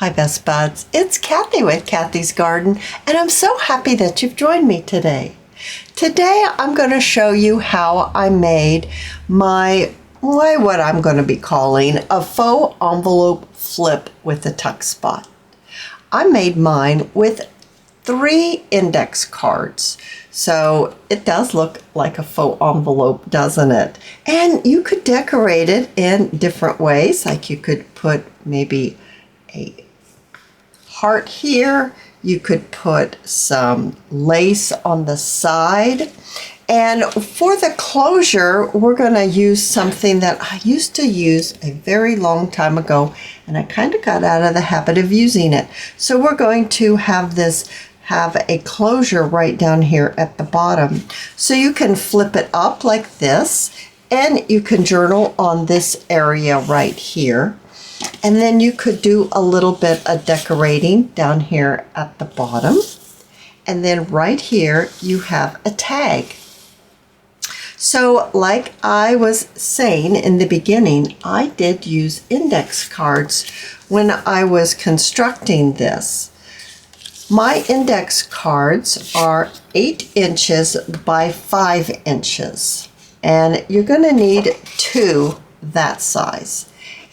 Hi Best Buds, it's Cathy with Cathy's Garden, and I'm so happy that you've joined me today. Today I'm going to show you how I made what I'm going to be calling a faux envelope flip with a tuck spot. I made mine with 3 index cards. So it does look like a faux envelope, doesn't it? And you could decorate it in different ways. Like you could put maybe a heart here. You could put some lace on the side. And for the closure, we're going to use something that I used to use a very long time ago, and I kind of got out of the habit of using it. So we're going to have a closure right down here at the bottom. So you can flip it up like this, and you can journal on this area right here. And then you could do a little bit of decorating down here at the bottom. And then right here, you have a tag. So like I was saying in the beginning, I did use index cards when I was constructing this. My index cards are 8 inches by 5 inches. And you're going to need 2 that size.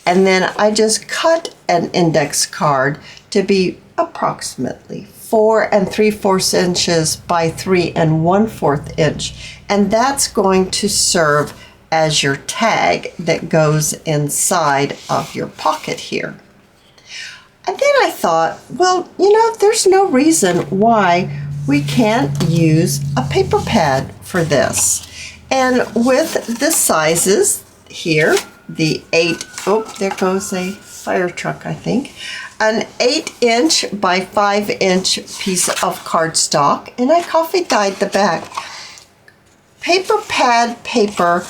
And then I just cut an index card to be approximately 4 3/4 inches by 3 1/4 inch. And that's going to serve as your tag that goes inside of your pocket here. And then I thought, well, there's no reason why we can't use a paper pad for this. And with the sizes here, the 8, oh, there goes a fire truck, I think. An 8-inch by 5-inch piece of cardstock, and I coffee dyed the back. Paper pad paper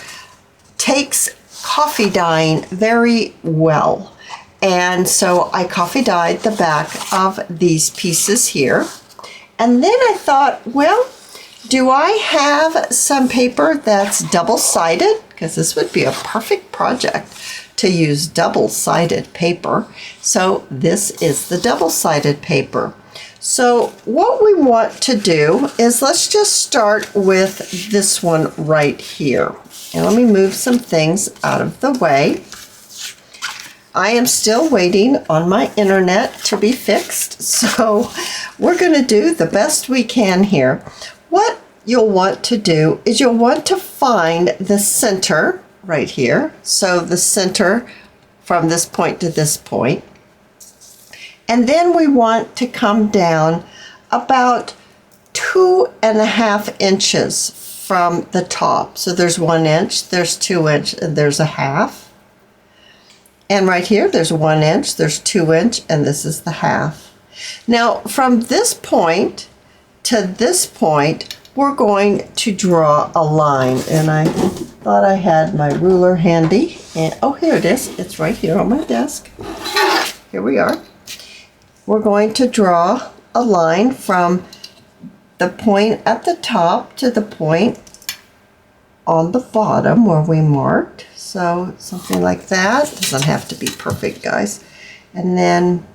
takes coffee dyeing very well. And so I coffee dyed the back of these pieces here. And then I thought, well, do I have some paper that's double-sided? Because this would be a perfect project to use double-sided paper. So this is the double-sided paper. So what we want to do is let's just start with this one right here. And let me move some things out of the way. I am still waiting on my internet to be fixed, so we're going to do the best we can here. What you'll want to do is you'll want to find the center right here. So the center from this point to this point. And then we want to come down about 2.5 inches from the top. So there's 1 inch, there's 2 inch, and there's a half. And right here, there's 1 inch, there's 2 inch, and this is the half. Now, from this point to this point, we're going to draw a line. And I thought I had my ruler handy. And oh, here it is. It's right here on my desk. Here we are. We're going to draw a line from the point at the top to the point on the bottom where we marked. So something like that. Doesn't have to be perfect, guys. And then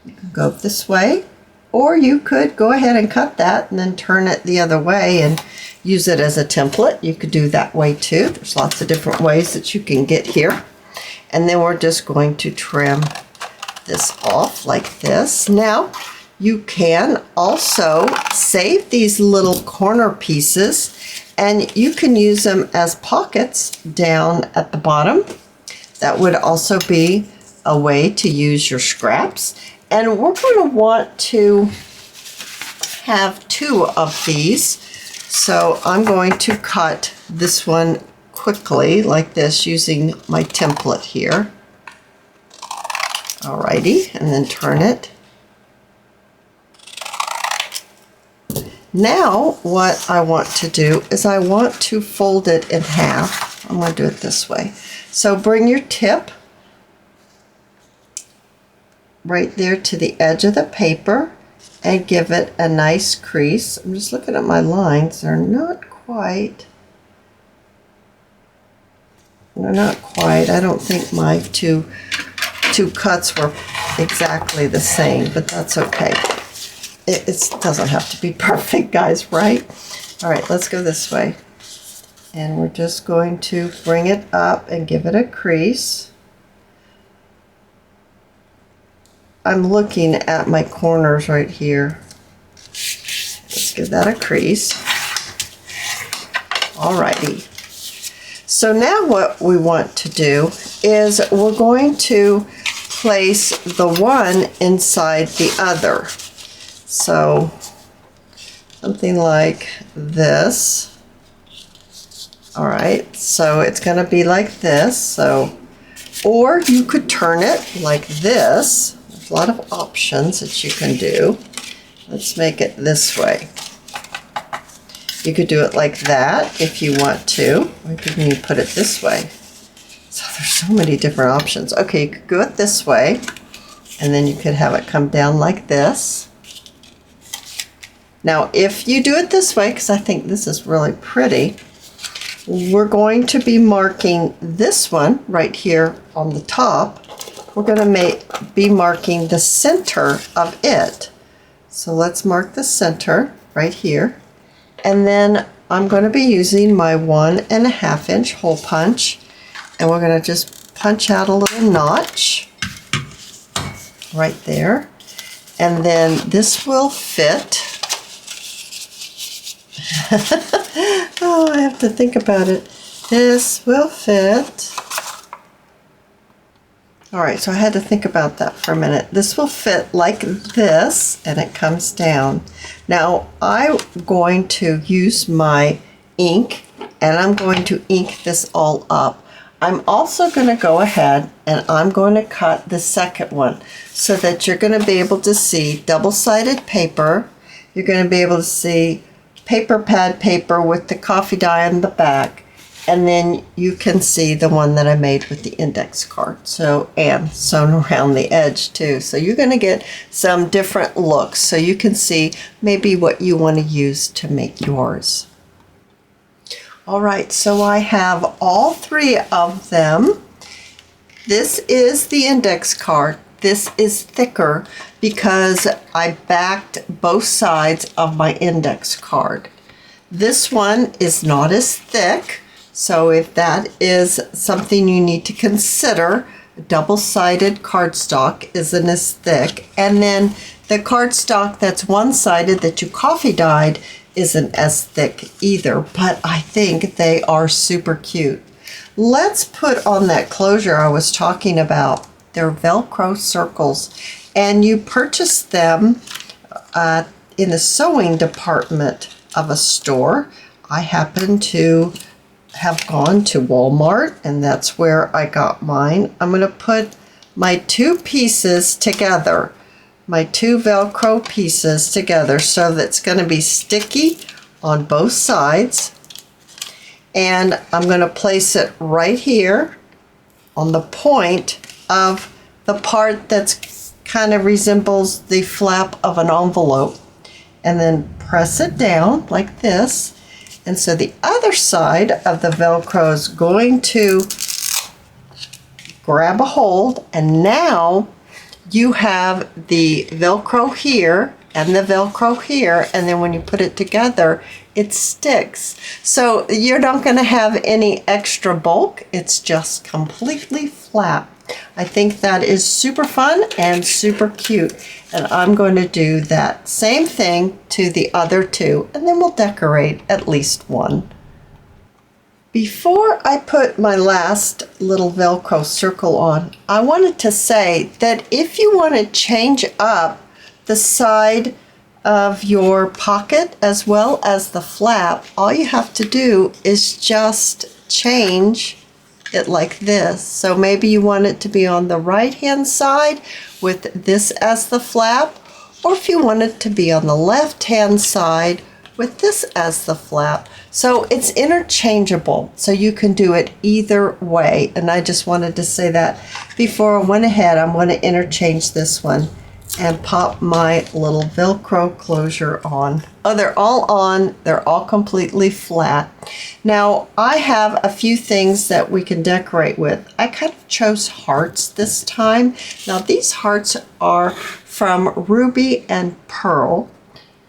you can go this way, or you could go ahead and cut that and then turn it the other way and use it as a template. You could do that way too. There's lots of different ways that you can get here. And then we're just going to trim this off like this. Now you can also save these little corner pieces, and you can use them as pockets down at the bottom. That would also be a way to use your scraps. And we're going to want to have 2 of these. So I'm going to cut this one quickly like this using my template here. Alrighty, and then turn it. Now what I want to do is I want to fold it in half. I'm going to do it this way. So bring your tip right there to the edge of the paper and give it a nice crease. I'm just looking at my lines. They're not quite. I don't think my two cuts were exactly the same, but that's okay. It doesn't have to be perfect, guys, right? All right, let's go this way. And we're just going to bring it up and give it a crease. I'm looking at my corners right here. Let's give that a crease. Alrighty. So now what we want to do is we're going to place the one inside the other. So something like this. All right, so it's going to be like this. So, or you could turn it like this. There's a lot of options that you can do. Let's make it this way. You could do it like that if you want to. Or can you put it this way? So there's so many different options. Okay, you could go it this way, and then you could have it come down like this. Now, if you do it this way, because I think this is really pretty, we're going to be marking this one right here on the top. We're going to be marking the center of it. So let's mark the center right here. And then I'm going to be using my 1.5 inch hole punch. And we're going to just punch out a little notch right there. And then this will fit. Oh, I have to think about it. This will fit. All right, so I had to think about that for a minute. This will fit like this, and it comes down. Now, I'm going to use my ink, and I'm going to ink this all up. I'm also going to go ahead, and I'm going to cut the second one so that you're going to be able to see double-sided paper. You're going to be able to see paper pad paper with the coffee dye on the back, and then you can see the one that I made with the index card, so, and sewn around the edge too. So you're going to get some different looks, so you can see maybe what you want to use to make yours. All right, so I have all three of them. This is the index card. This is thicker because I backed both sides of my index card. This one is not as thick, so if that is something you need to consider, double-sided cardstock isn't as thick. And then the cardstock that's one-sided that you coffee dyed isn't as thick either, but I think they are super cute. Let's put on that closure I was talking about. They're Velcro circles, and you purchase them in the sewing department of a store. I happen to have gone to Walmart, and that's where I got mine. I'm going to put my two pieces together, my two Velcro pieces together, so that's going to be sticky on both sides. And I'm going to place it right here on the point of the part that's kind of resembles the flap of an envelope, and then press it down like this. And so the other side of the Velcro is going to grab a hold, and now you have the Velcro here and the Velcro here, and then when you put it together, it sticks. So you're not going to have any extra bulk. It's just completely flat. I think that is super fun and super cute, and I'm going to do that same thing to the other two, and then we'll decorate at least one. Before I put my last little Velcro circle on, I wanted to say that if you want to change up the side of your pocket as well as the flap, all you have to do is just change it like this. So maybe you want it to be on the right hand side with this as the flap, or if you want it to be on the left hand side with this as the flap. So it's interchangeable, so you can do it either way. And I just wanted to say that before I went ahead. I'm going to interchange this one and pop my little Velcro closure on. Oh, they're all on. They're all completely flat. Now, I have a few things that we can decorate with. I kind of chose hearts this time. Now, these hearts are from Ruby and Pearl.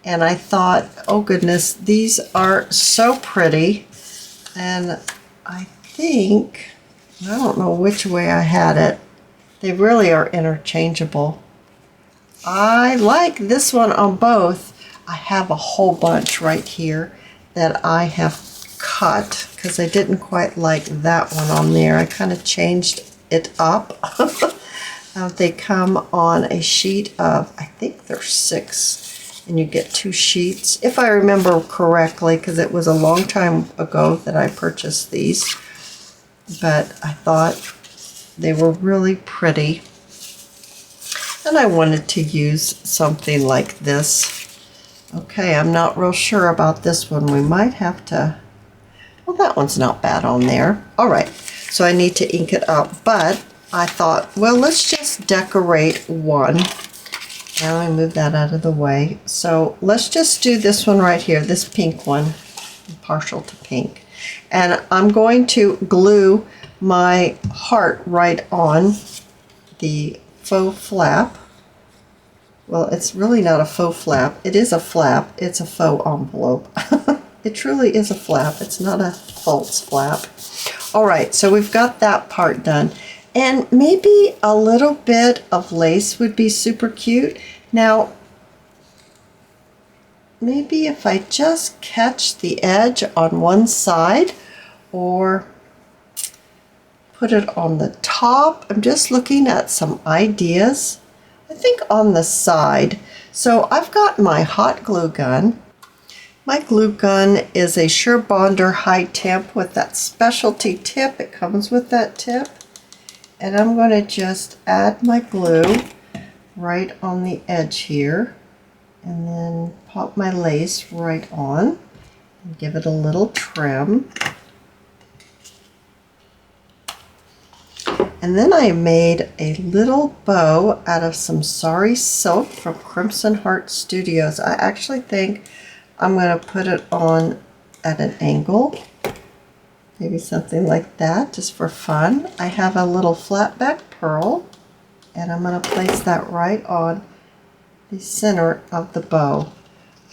And I thought, oh goodness, these are so pretty. And I think, I don't know which way I had it. They really are interchangeable. I like this one on both. I have a whole bunch right here that I have cut because I didn't quite like that one on there. I kind of changed it up. They come on a sheet of, I think they're 6, and you get 2 sheets, if I remember correctly, because it was a long time ago that I purchased these. But I thought they were really pretty. And I wanted to use something like this. Okay, I'm not real sure about this one. We might have to, well, that one's not bad on there. All right, so I need to ink it up. But I thought, well, let's just decorate one. Now let me move that out of the way. So let's just do this one right here, this pink one. I'm partial to pink. And I'm going to glue my heart right on the faux flap. Well, it's really not a faux flap. It is a flap. It's a faux envelope. It truly is a flap. It's not a false flap. All right, so we've got that part done. And maybe a little bit of lace would be super cute. Now, maybe if I just catch the edge on one side or put it on the top. I'm just looking at some ideas. I think on the side. So I've got my hot glue gun. My glue gun is a Sure Bonder high temp with that specialty tip. It comes with that tip. And I'm going to just add my glue right on the edge here. And then pop my lace right on and give it a little trim. And then I made a little bow out of some sari silk from Crimson Heart Studios. I actually think I'm going to put it on at an angle. Maybe something like that, just for fun. I have a little flat back pearl, and I'm going to place that right on the center of the bow.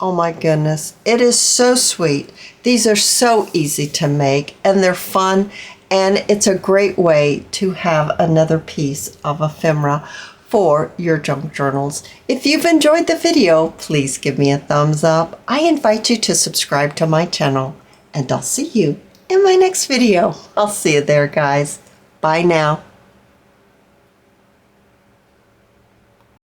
Oh my goodness, it is so sweet. These are so easy to make, and they're fun. And it's a great way to have another piece of ephemera for your junk journals. If you've enjoyed the video, please give me a thumbs up. I invite you to subscribe to my channel, and I'll see you in my next video. I'll see you there, guys. Bye now.